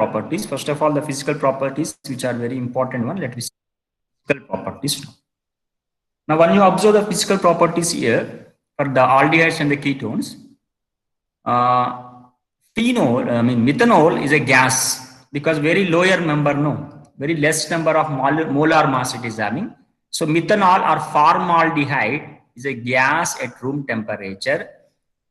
properties. First of all, the physical properties, which are very important one. Let me see physical properties now. Now, when you observe the physical properties here for the aldehydes and the ketones, methanol is a gas because very lower number, very less number of molar mass it is having. So methanol or formaldehyde is a gas at room temperature.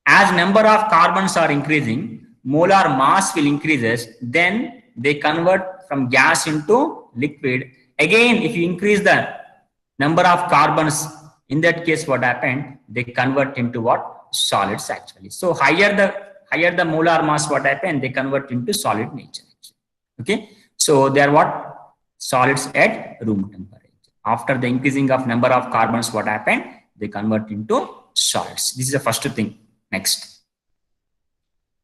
As number of carbons are increasing, molar mass will increases, then they convert from gas into liquid. Again, if you increase the number of carbons, in that case what happened, they convert into what? Solids actually. So higher the molar mass, what happened, they convert into solid nature actually. Okay, so they are what? Solids at room temperature. After the increasing of number of carbons, what happened, they convert into solids. This is the first thing. Next,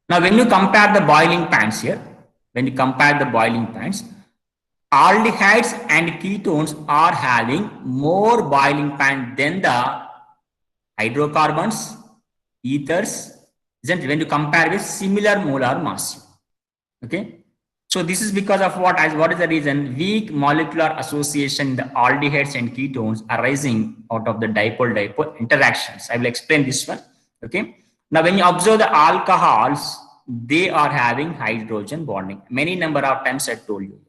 now when you compare the boiling points here, aldehydes and ketones are having more boiling point than the hydrocarbons, ethers, isn't it? When you compare with similar molar mass. Okay, so this is because of what is the reason? Weak molecular association in the aldehydes and ketones arising out of the dipole-dipole interactions. I will explain this one. Okay, now when you observe the alcohols, they are having hydrogen bonding. Many number of times I told you.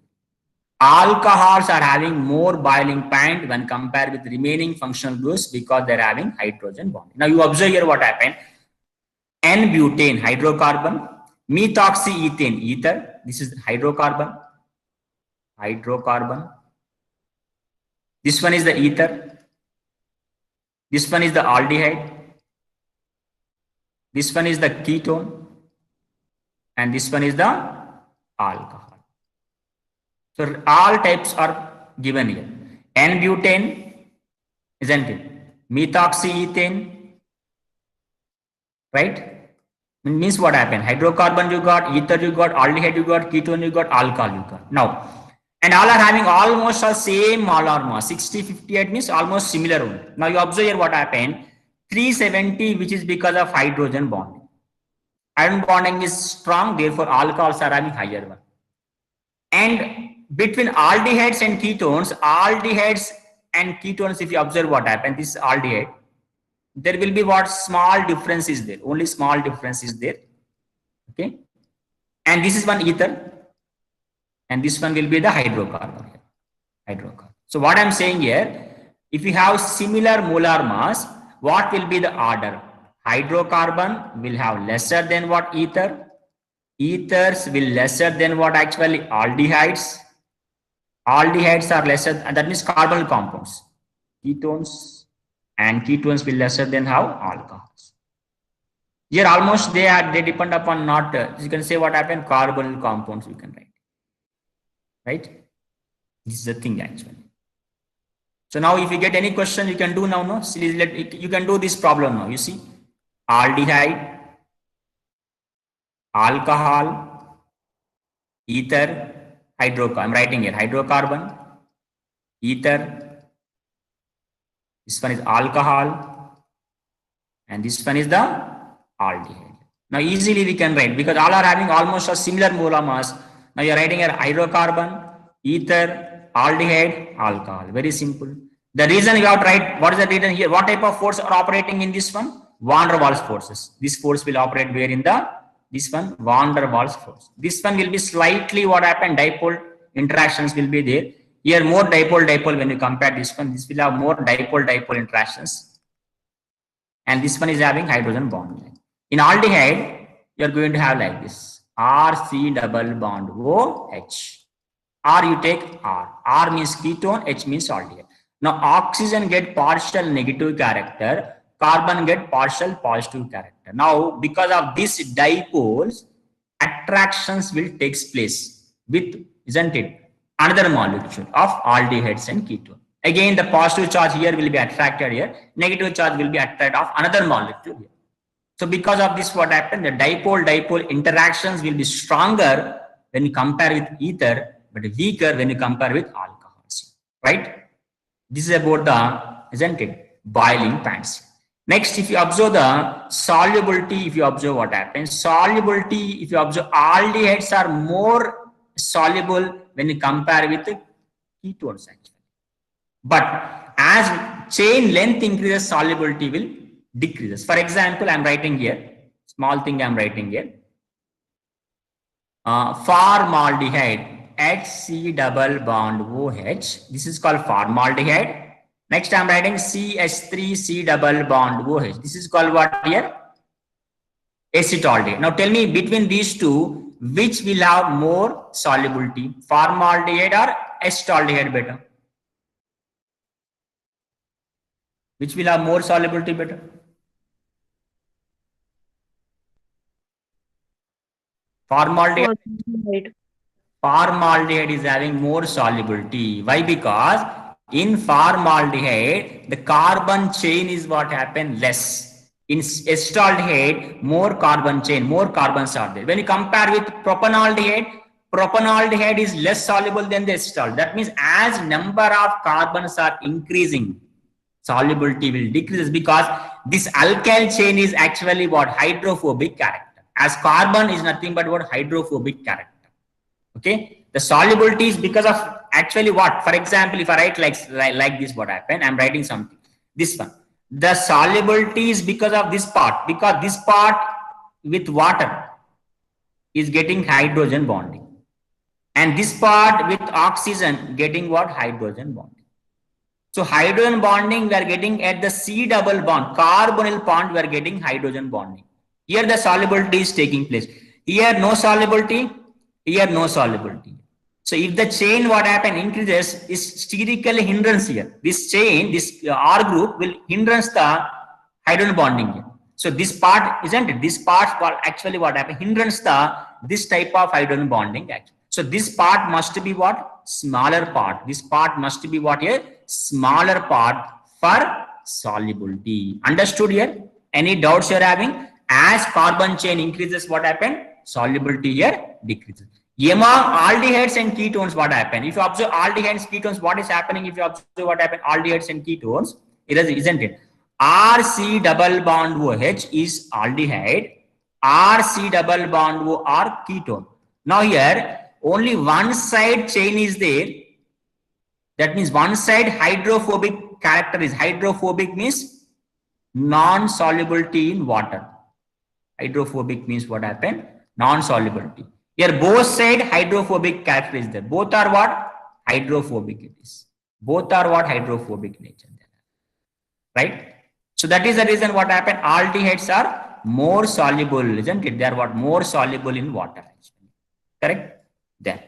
Alcohols are having more boiling point when compared with remaining functional groups because they're having hydrogen bonding. Now you observe here what happened. N-butane, hydrocarbon, methoxyethane, ether. This is hydrocarbon. This one is the ether. This one is the aldehyde. This one is the ketone. And this one is the alcohol. So all types are given here. N-butane, isn't it? Methoxyethane, right? It means what happened? Hydrocarbon you got, ether you got, aldehyde you got, ketone you got, alcohol you got. Now, and all are having almost the same molar mass. 60-58 means almost similar one. Now you observe here what happened. 370, which is because of hydrogen bonding. Iron bonding is strong, therefore alcohols are having higher one. And between aldehydes and ketones, if you observe what happened, this is aldehyde, there will be what? Small difference is there, only small difference is there. Okay, and this is one ether, and this one will be the hydrocarbon. So what I'm saying here, if you have similar molar mass, what will be the order? Hydrocarbon will have lesser than what? Ether. Ethers will lesser than what? Actually aldehydes. Aldehydes are lesser, and that means carbonyl compounds. Ketones will lesser than how? Alcohols. Here almost they depend upon not, you can say what happened, carbonyl compounds we can write. Right? This is the thing actually. So now if you get any question, you can do now, no? You can do this problem now, you see. Aldehyde, alcohol, ether, hydrocarbon. I'm writing here hydrocarbon, ether. This one is alcohol, and this one is the aldehyde. Now easily we can write because all are having almost a similar molar mass. Now you are writing here hydrocarbon, ether, aldehyde, alcohol. Very simple. The reason you have to write, what is the reason here? What type of force are operating in this one? Van der Waals forces. This force will operate where in this one? Van der Waals force. This one will be slightly what happened? Dipole interactions will be there. Here more dipole when you compare this one. This will have more dipole interactions. And this one is having hydrogen bond. In aldehyde, you are going to have like this. RC double bond OH. R you take R. R means ketone, H means aldehyde. Now oxygen get partial negative character. Carbon get partial positive character. Now, because of these dipoles, attractions will take place with, isn't it, another molecule of aldehydes and ketone. Again, the positive charge here will be attracted here. Negative charge will be attracted of another molecule here. So, because of this, what happened? The dipole interactions will be stronger when you compare with ether, but weaker when you compare with alcohols. Right? This is about the, isn't it, boiling points. Next, if you observe the solubility, if you observe what happens, solubility, if you observe aldehydes are more soluble when you compare with ketones actually. But as chain length increases, solubility will decreases. For example, I'm writing here, small thing I'm writing here. Formaldehyde, HC double bond OH. This is called formaldehyde. Next, I'm writing CH3C double bond OH. This is called what here? Acetaldehyde. Now tell me between these two, which will have more solubility? Formaldehyde or acetaldehyde better? Which will have more solubility better? Formaldehyde. Formaldehyde is having more solubility. Why? Because in formaldehyde, the carbon chain is what happened less. In acetaldehyde, more carbon chain, more carbons are there. When you compare with propanaldehyde, propanaldehyde is less soluble than the acetaldehyde. That means as number of carbons are increasing, solubility will decrease because this alkyl chain is actually what? Hydrophobic character. As carbon is nothing but what? Hydrophobic character. Okay, the solubility is because of actually what? For example, if I write like this, what happened? I'm writing something. This one. The solubility is because of this part, because this part with water is getting hydrogen bonding, and this part with oxygen getting what? Hydrogen bonding. So hydrogen bonding we are getting at the C double bond, carbonyl bond we are getting hydrogen bonding. Here the solubility is taking place. Here no solubility, here no solubility. So if the chain what happen increases is sterical hindrance here. This chain, this R group will hindrance the hydrogen bonding here. So this part, isn't it? This part actually what happen? Hindrance the this type of hydrogen bonding actually. So this part must be what? Smaller part. This part must be what here? Smaller part for solubility. Understood here? Any doubts you're having? As carbon chain increases, what happen? Solubility here decreases. Among aldehydes and ketones, what happen? If you observe aldehydes, ketones, what is happening? If you observe what happen, aldehydes and ketones, isn't it? RC double bond OH is aldehyde. RC double bond O are ketone. Now here only one side chain is there. That means one side hydrophobic character is. Hydrophobic means non-solubility in water. Hydrophobic means what happened? Non-solubility. Here both side hydrophobic character is there. Both are what? Hydrophobic it is. Both are what? Hydrophobic nature. Right? So that is the reason what happened. Aldehydes are more soluble, isn't it? They are what? More soluble in water. Correct? There.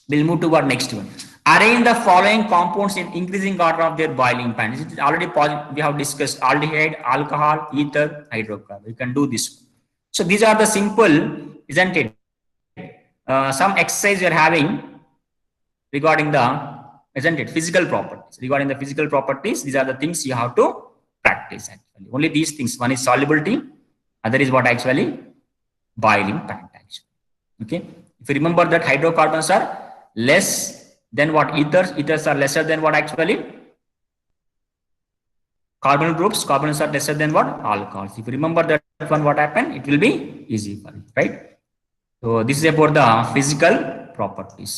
We'll move to our next one. Arrange the following compounds in increasing order of their boiling point. This is already we have discussed aldehyde, alcohol, ether, hydrocarbon. You can do this. So these are the simple, isn't it? Some exercise you're having regarding the, isn't it, physical properties. Regarding the physical properties, these are the things you have to practice actually. Only these things. One is solubility, other is what actually? Boiling point actually. Okay. If you remember that hydrocarbons are less than what? Ethers. Ethers are lesser than what actually? Carbonyl groups. Carbonyls are lesser than what? Alcohols. If you remember that one, what happened? It will be easy for you, right? So this is about the physical properties.